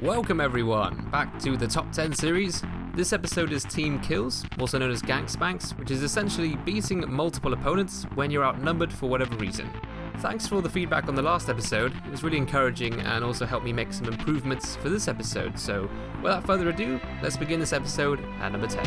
Welcome everyone, back to the Top 10 series. This episode is Team Kills, also known as Gank Spanks, which is essentially beating multiple opponents when you're outnumbered for whatever reason. Thanks for all the feedback on the last episode, it was really encouraging and also helped me make some improvements for this episode, so without further ado, let's begin this episode at number 10.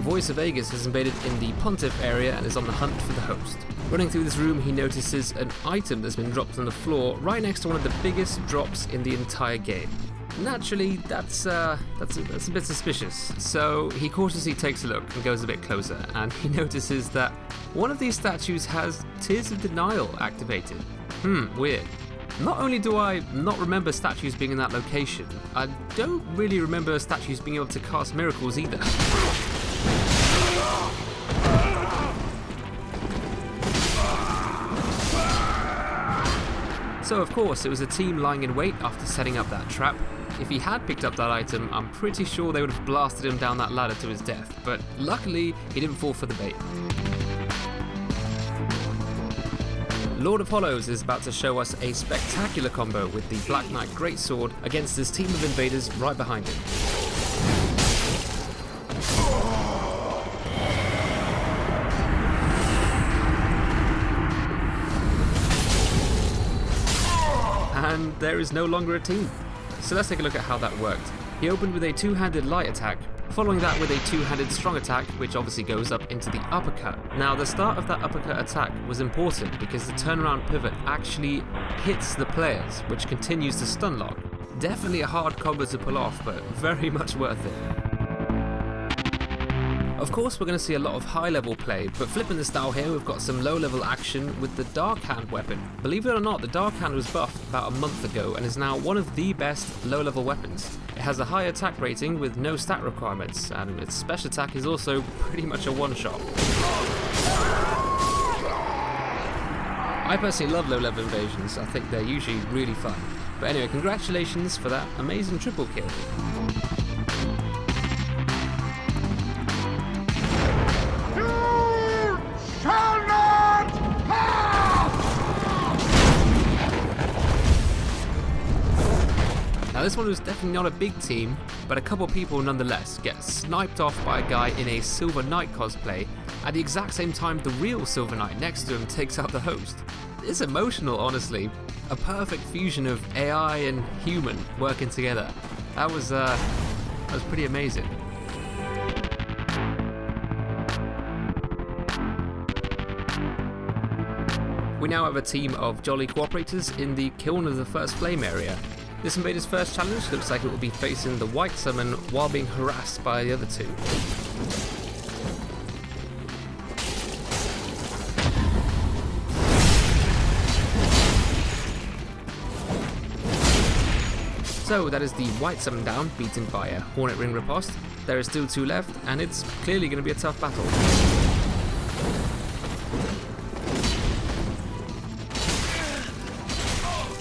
Voice of Aegis has invaded in the Pontiff area and is on the hunt for the host. Running through this room, he notices an item that's been dropped on the floor right next to one of the biggest drops in the entire game. Naturally, that's a bit suspicious, so he cautiously takes a look and goes a bit closer, and he notices that one of these statues has Tears of Denial activated. Weird. Not only do I not remember statues being in that location, I don't really remember statues being able to cast miracles either. So of course, it was a team lying in wait after setting up that trap. If he had picked up that item, I'm pretty sure they would have blasted him down that ladder to his death, but luckily, he didn't fall for the bait. Lord of Hollows is about to show us a spectacular combo with the Black Knight greatsword against this team of invaders right behind him. And there is no longer a team. So let's take a look at how that worked. He opened with a two-handed light attack, following that with a two-handed strong attack, which obviously goes up into the uppercut. Now the start of that uppercut attack was important because the turnaround pivot actually hits the players, which continues to stun lock. Definitely a hard combo to pull off, but very much worth it. Of course, we're going to see a lot of high-level play, but flipping the style here, we've got some low-level action with the Dark Hand weapon. Believe it or not, the Dark Hand was buffed about a month ago and is now one of the best low-level weapons. It has a high attack rating with no stat requirements, and its special attack is also pretty much a one-shot. I personally love low-level invasions, I think they're usually really fun. But anyway, congratulations for that amazing triple kill. Now this one was definitely not a big team, but a couple people nonetheless get sniped off by a guy in a Silver Knight cosplay at the exact same time the real Silver Knight next to him takes out the host. It's emotional, honestly. A perfect fusion of AI and human working together. That was pretty amazing. We now have a team of jolly cooperators in the Kiln of the First Flame area. This invader's first challenge looks like it will be facing the White Summon while being harassed by the other two. So that is the White Summon down, beaten by a Hornet Ring riposte. There is still two left, and it's clearly going to be a tough battle.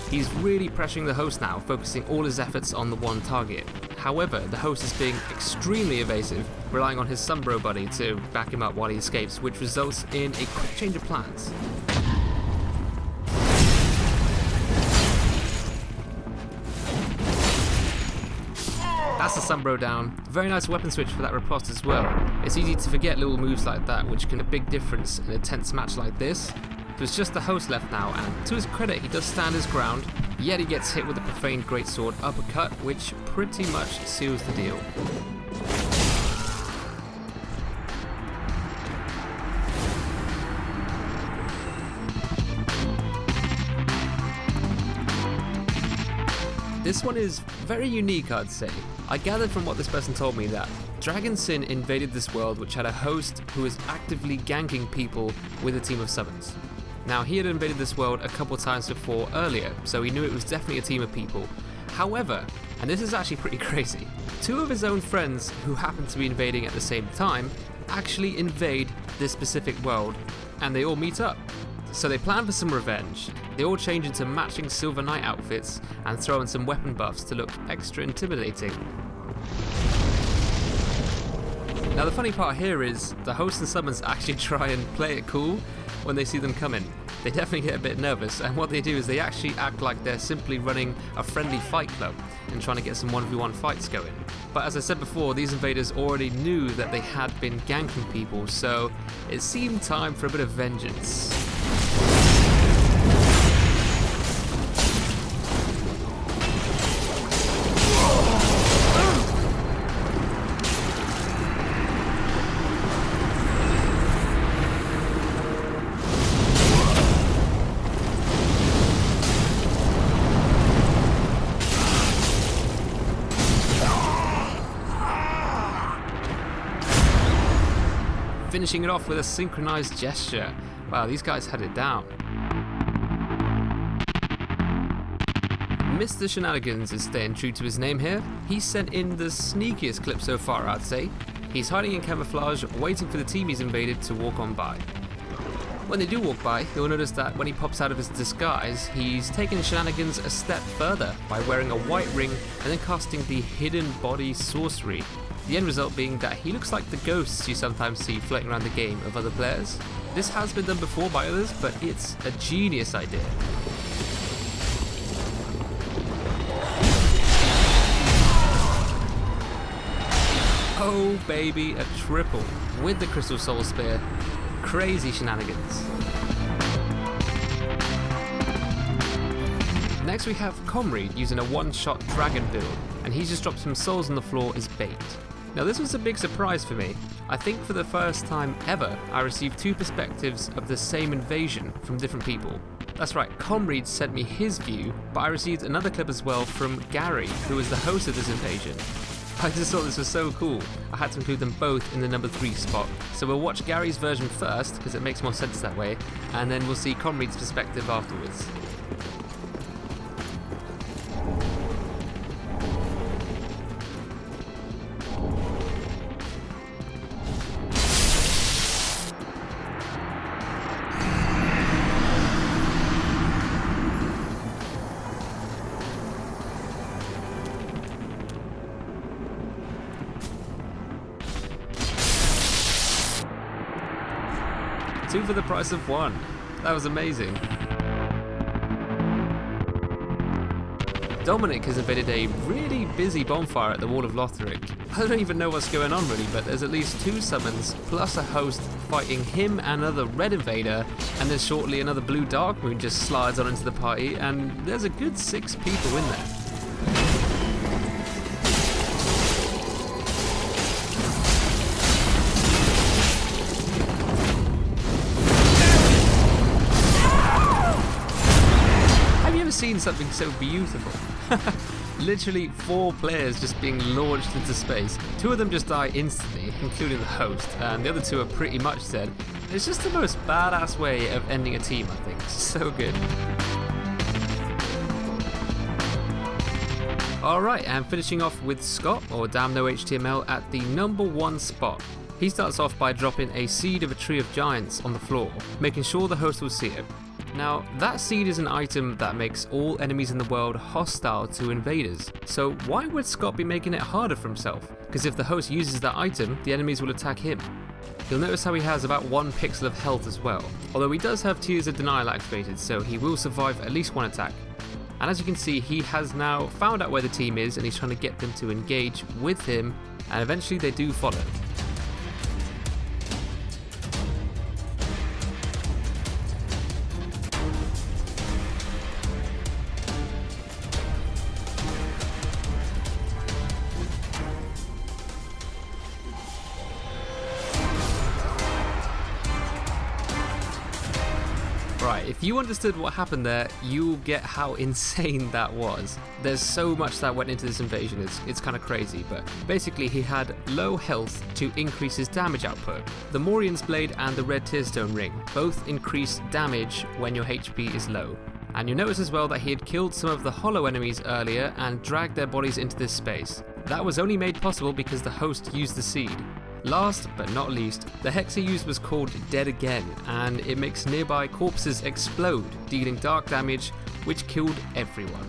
He's really pressuring the host now, focusing all his efforts on the one target. However, the host is being extremely evasive, relying on his Sunbro buddy to back him up while he escapes, which results in a quick change of plans. That's the Sunbro down. Very nice weapon switch for that riposte as well. It's easy to forget little moves like that, which can make a big difference in a tense match like this. There's just the host left now, and to his credit, he does stand his ground, yet he gets hit with a profaned greatsword uppercut, which pretty much seals the deal. This one is very unique, I'd say. I gathered from what this person told me that Dragon Sin invaded this world which had a host who was actively ganking people with a team of summons. Now, he had invaded this world a couple times before earlier, so he knew it was definitely a team of people. However, and this is actually pretty crazy, two of his own friends who happened to be invading at the same time actually invade this specific world, and they all meet up. So they plan for some revenge. They all change into matching Silver Knight outfits and throw in some weapon buffs to look extra intimidating. Now the funny part here is the hosts and summons actually try and play it cool when they see them coming. they definitely get a bit nervous, and what they do is they actually act like they're simply running a friendly fight club and trying to get some 1v1 fights going. But as I said before, these invaders already knew that they had been ganking people, so it seemed time for a bit of vengeance. Finishing it off with a synchronized gesture. Wow, these guys had it down. Mr. Shenanigans is staying true to his name here. He's sent in the sneakiest clip so far, I'd say. He's hiding in camouflage, waiting for the team he's invaded to walk on by. When they do walk by, you'll notice that when he pops out of his disguise, he's taken Shenanigans a step further by wearing a white ring and then casting the hidden body sorcery. The end result being that he looks like the ghosts you sometimes see floating around the game of other players. This has been done before by others, but it's a genius idea. Oh baby, a triple with the Crystal Soul Spear. Crazy Shenanigans. Next we have Comrade using a one-shot dragon build, and he's just dropped some souls on the floor as bait. Now this was a big surprise for me. I think for the first time ever, I received two perspectives of the same invasion from different people. That's right, Comrade sent me his view, but I received another clip as well from Gary, who was the host of this invasion. I just thought this was so cool, I had to include them both in the number 3 spot. So we'll watch Gary's version first, because it makes more sense that way, and then we'll see Comrade's perspective afterwards. Two for the price of one. That was amazing. Dominic has invaded a really busy bonfire at the wall of Lothric. I don't even know what's going on really, but there's at least 2 summons plus a host fighting him and another red invader, and then shortly another blue dark moon just slides on into the party, and there's a good 6 people in there. Seen something so beautiful. Literally 4 players just being launched into space. 2 of them just die instantly, including the host, and the other 2 are pretty much dead. It's just the most badass way of ending a team, I think. It's so good. Alright, and finishing off with Scott, or Damn No HTML, at the number 1 spot. He starts off by dropping a seed of a tree of giants on the floor, making sure the host will see it. Now, that seed is an item that makes all enemies in the world hostile to invaders, so why would Scott be making it harder for himself? Because if the host uses that item, the enemies will attack him. You'll notice how he has about 1 pixel of health as well, although he does have Tears of Denial activated, so he will survive at least 1 attack. And as you can see, he has now found out where the team is and he's trying to get them to engage with him, and eventually they do follow. Right, if you understood what happened there, you'll get how insane that was. There's so much that went into this invasion, it's kind of crazy, but basically he had low health to increase his damage output. The Morian's Blade and the Red Tearstone Ring both increase damage when your HP is low. And you notice as well that he had killed some of the hollow enemies earlier and dragged their bodies into this space. That was only made possible because the host used the seed. Last but not least, the hex he used was called Dead Again, and it makes nearby corpses explode, dealing dark damage, which killed everyone.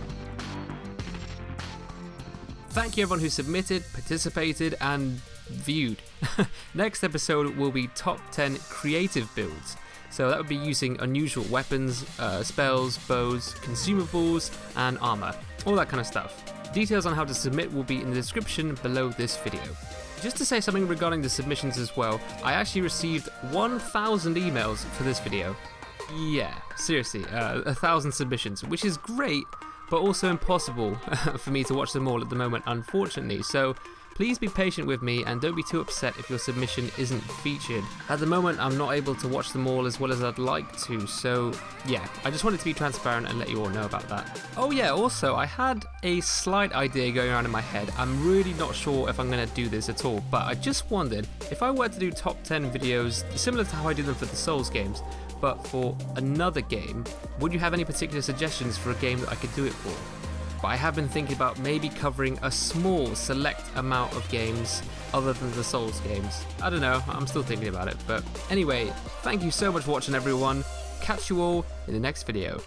Thank you everyone who submitted, participated, and viewed. Next episode will be top 10 creative builds. So that would be using unusual weapons, spells, bows, consumables, and armor. All that kind of stuff. Details on how to submit will be in the description below this video. Just to say something regarding the submissions as well, I actually received 1,000 emails for this video. Yeah, seriously, 1,000 submissions, which is great, but also impossible for me to watch them all at the moment, unfortunately. So please be patient with me and don't be too upset if your submission isn't featured. At the moment, I'm not able to watch them all as well as I'd like to, so yeah, I just wanted to be transparent and let you all know about that. Oh yeah, also, I had a slight idea going around in my head. I'm really not sure if I'm going to do this at all, but I just wondered if I were to do top 10 videos, similar to how I do them for the Souls games, but for another game, would you have any particular suggestions for a game that I could do it for? But I have been thinking about maybe covering a small select amount of games other than the Souls games. I don't know, I'm still thinking about it, but anyway, thank you so much for watching everyone. Catch you all in the next video.